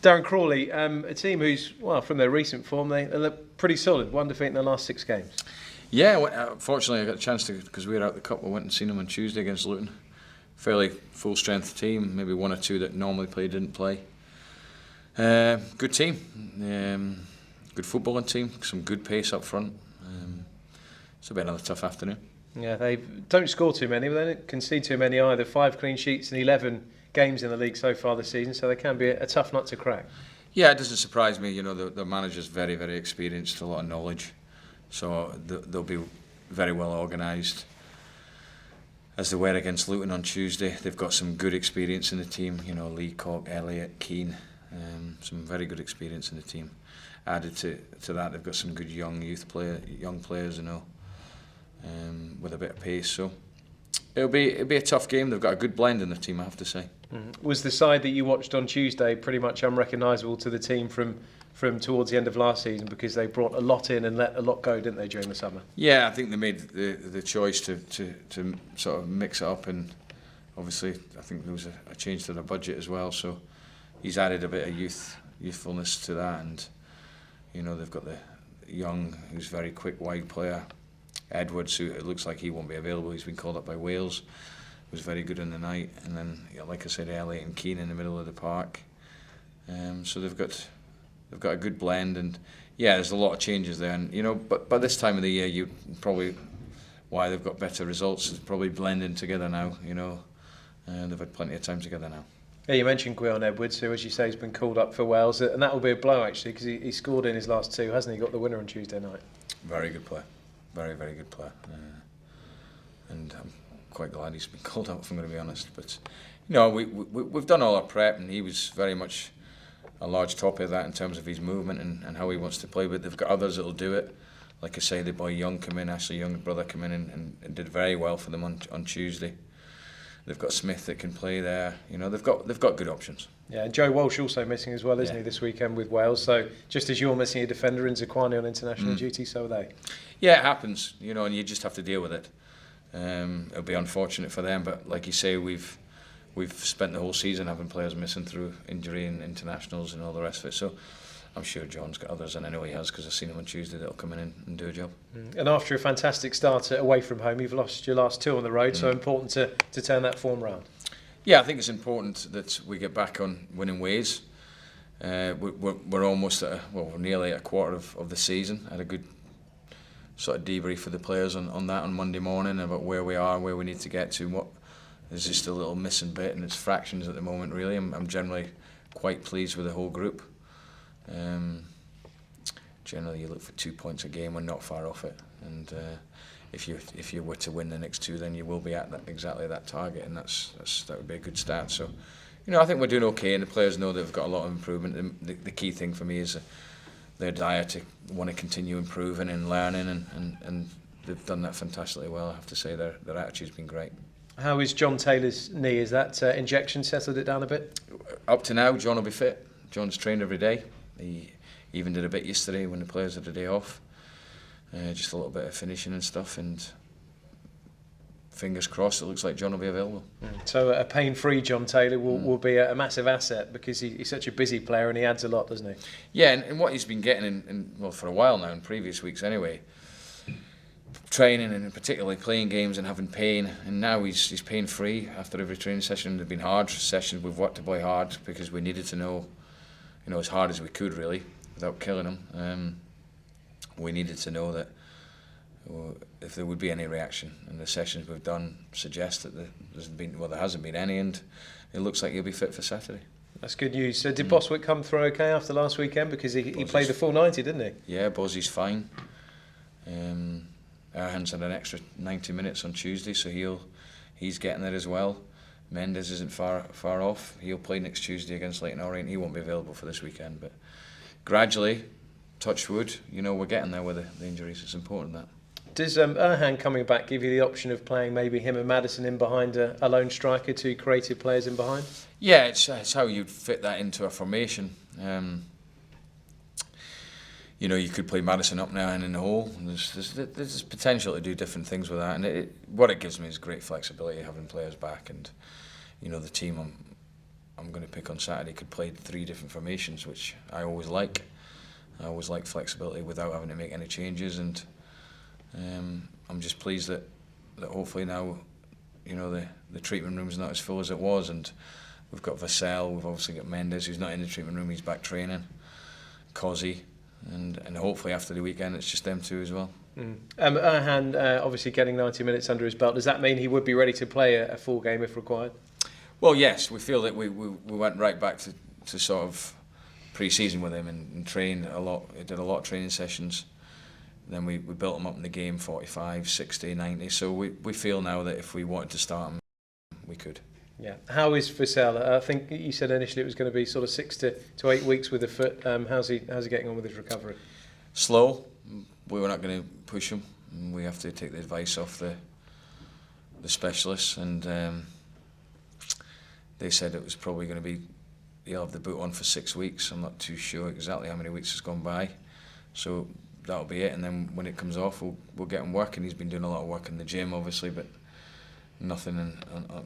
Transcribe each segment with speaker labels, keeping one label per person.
Speaker 1: Darren Crawley, a team who's, well, from their recent form, they look pretty solid. One defeat in their last 6 games.
Speaker 2: Yeah, fortunately I got a chance to, because we were out the cup, I went and seen them on Tuesday against Luton. Fairly full strength team, maybe 1 or 2 that normally play didn't play. Good team, good footballing team, some good pace up front. It's been another tough afternoon.
Speaker 1: Yeah, they don't score too many, but they don't concede too many either. 5 clean sheets in 11 games in the league so far this season, so they can be a tough nut to crack.
Speaker 2: Yeah, it doesn't surprise me. You know, the manager's very, very experienced, a lot of knowledge, so they'll be very well organised. As they were against Luton on Tuesday, they've got some good experience in the team. You know, Leacock, Elliott, Keane, some very good experience in the team. Added to that, they've got some good young players, you know, with a bit of pace. So it'll be a tough game. They've got a good blend in the team, I have to say.
Speaker 1: Was the side that you watched on Tuesday pretty much unrecognisable to the team from towards the end of last season, because they brought a lot in and let a lot go, didn't they, during the summer?
Speaker 2: Yeah, I think they made the choice to sort of mix it up, and obviously I think there was a change to the budget as well, so he's added a bit of youthfulness to that. And you know, they've got the young, who's very quick wide player, Edwards, who it looks like he won't be available. He's been called up by Wales. Was very good in the night, and then, like I said, Elliott and Keane in the middle of the park. So they've got a good blend, and yeah, there's a lot of changes there. And you know, but by this time of the year, you probably why they've got better results is probably blending together now. You know, they've had plenty of time together now.
Speaker 1: Yeah, you mentioned Gwion Edwards, who, as you say, has been called up for Wales, and that will be a blow actually, because he scored in his last 2, hasn't he? Got the winner on Tuesday night.
Speaker 2: Very good player, very, very good player, and I'm quite glad he's been called up, if I'm going to be honest. But you know, we've done all our prep, and he was very much a large topic of that in terms of his movement and how he wants to play. But they've got others that'll do it. Like I say, the boy Young come in, Ashley Young's brother come in and did very well for them on Tuesday. They've got Smith that can play there. You know, they've got good options.
Speaker 1: Yeah, and Joe Walsh also missing as well, isn't he, this weekend with Wales? So just as you're missing a defender in Zakwani on international duty, so are they.
Speaker 2: Yeah, it happens. You know, and you just have to deal with it. It'll be unfortunate for them, but like you say, we've spent the whole season having players missing through injury and internationals and all the rest of it. So I'm sure John's got others, and I know he has, because I've seen him on Tuesday that'll come in and do a job.
Speaker 1: And after a fantastic start away from home, you've lost your last 2 on the road, so important to turn that form round.
Speaker 2: Yeah, I think it's important that we get back on winning ways. We're almost we're nearly at a quarter of the season. I had a good sort of debrief for the players on that on Monday morning about where we are, where we need to get to, and what there's just a little missing bit, and it's fractions at the moment. Really, I'm generally quite pleased with the whole group. Generally, you look for 2 points a game. We're not far off it, and if you were to win the next 2, then you will be at exactly that target, and that would be a good start. So, you know, I think we're doing okay, and the players know they've got a lot of improvement. The key thing for me is their desire to want to continue improving and learning, and they've done that fantastically well. I have to say their attitude's been great.
Speaker 1: How is John Taylor's knee? Is that injection settled it down a bit?
Speaker 2: Up to now, John will be fit. John's trained every day. He even did a bit yesterday when the players had a day off. Just a little bit of finishing and stuff, and fingers crossed it looks like John will be available.
Speaker 1: So a pain-free John Taylor will be a massive asset, because he's such a busy player and he adds a lot, doesn't he?
Speaker 2: Yeah, and what he's been getting well, for a while now, in previous weeks anyway, training and particularly playing games and having pain, and now he's pain-free after every training session. They've been hard sessions. We've worked the boy hard because we needed to know, you know, as hard as we could really, without killing him. We needed to know that if there would be any reaction, and the sessions we've done suggest that there hasn't been any, and it looks like he'll be fit for Saturday. That's good news. So did Boswick come through okay after last weekend, because he played the full 90, didn't he? Yeah, Bozzy's fine. Erhan's had an extra 90 minutes on Tuesday, so he's getting there as well. Mendes isn't far off. He'll play next Tuesday against Leyton Orient. He won't be available for this weekend, but gradually, touch wood, you know, we're getting there with the injuries. It's important that. Does Erhan coming back give you the option of playing maybe him and Maddison in behind a lone striker, 2 creative players in behind? Yeah, it's how you'd fit that into a formation. You know, you could play Maddison up now and in the hole. There's potential to do different things with that, and what it gives me is great flexibility having players back, and you know, the team I'm going to pick on Saturday could play 3 different formations, which I always like. I always like flexibility without having to make any changes, and I'm just pleased that hopefully now, you know, the treatment room's not as full as it was, and we've got Vassell, we've obviously got Mendes, who's not in the treatment room, he's back training, Cozzy, and hopefully after the weekend it's just them 2 as well.
Speaker 1: Erhan obviously getting 90 minutes under his belt, does that mean he would be ready to play a full game if required?
Speaker 2: Well, yes, we feel that we went right back to sort of pre-season with him and trained a lot. He did a lot of training sessions. Then we built him up in the game, 45, 60, 90. So we feel now that if we wanted to start him, we could. Yeah.
Speaker 1: How is Vassell? I think you said initially it was going to be sort of 6 to 8 weeks with the foot. How's he getting on with his recovery?
Speaker 2: Slow. We were not going to push him. We have to take the advice off the specialists, and they said it was probably going to be, he'll have the boot on for 6 weeks. I'm not too sure exactly how many weeks has gone by, so that'll be it. And then when it comes off, we'll get him working. He's been doing a lot of work in the gym, obviously, but nothing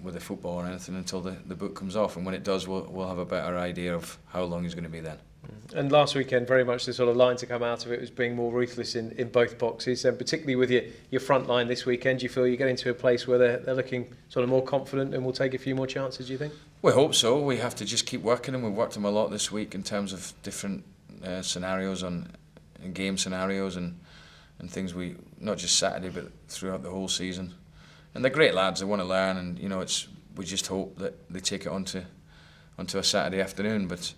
Speaker 2: with the football or anything until the boot comes off. And when it does, we'll have a better idea of how long he's going to be then.
Speaker 1: And last weekend, very much the sort of line to come out of it was being more ruthless in both boxes, and particularly with your front line this weekend. Do you feel you're getting to a place where they're looking sort of more confident and will take a few more chances, do you think?
Speaker 2: We hope so. We have to just keep working, and we've worked them a lot this week in terms of different scenarios and game scenarios and things, we not just Saturday but throughout the whole season. And they're great lads, they want to learn, and you know, we just hope that they take it onto a Saturday afternoon. But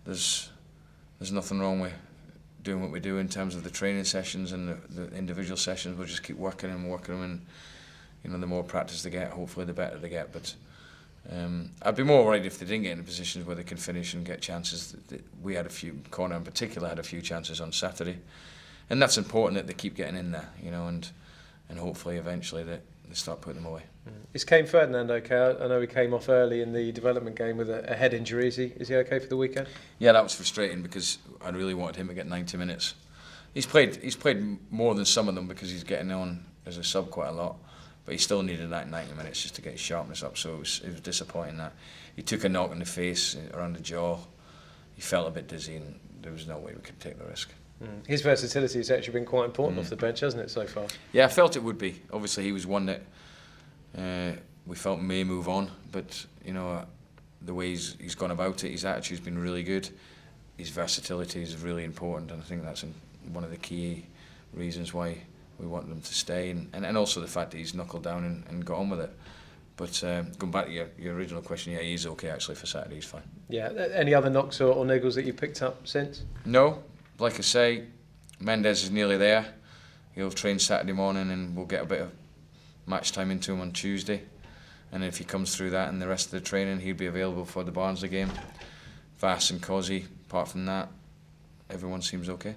Speaker 2: there's nothing wrong with doing what we do in terms of the training sessions and the individual sessions. We'll just keep working them, and you know, the more practice they get, hopefully the better they get. But I'd be more worried if they didn't get in positions where they can finish and get chances. We had a few, Connor in particular had a few chances on Saturday, and that's important that they keep getting in there, you know, and hopefully eventually they start putting them away.
Speaker 1: Is Kane Ferdinand okay? I know he came off early in the development game with a head injury. Is he okay for the weekend?
Speaker 2: Yeah, that was frustrating because I really wanted him to get 90 minutes. He's played more than some of them because he's getting on as a sub quite a lot, but he still needed that 90 minutes just to get his sharpness up. So it was disappointing that he took a knock in the face, around the jaw. He felt a bit dizzy, and there was no way we could take the risk.
Speaker 1: His versatility has actually been quite important off the bench, hasn't it, so far?
Speaker 2: Yeah, I felt it would be. Obviously, he was one that we felt may move on, but you know, the way he's gone about it, his attitude's been really good. His versatility is really important, and I think that's one of the key reasons why we want them to stay, and also the fact that he's knuckled down and got on with it. But going back to your original question, yeah, he's okay actually for Saturday, he's fine.
Speaker 1: Yeah, any other knocks or niggles that you picked up since?
Speaker 2: No, like I say, Mendes is nearly there. He'll train Saturday morning, and we'll get a bit of match time into him on Tuesday. And if he comes through that and the rest of the training, he'll be available for the Barnsley game. Vass and Cozzy, apart from that, everyone seems okay.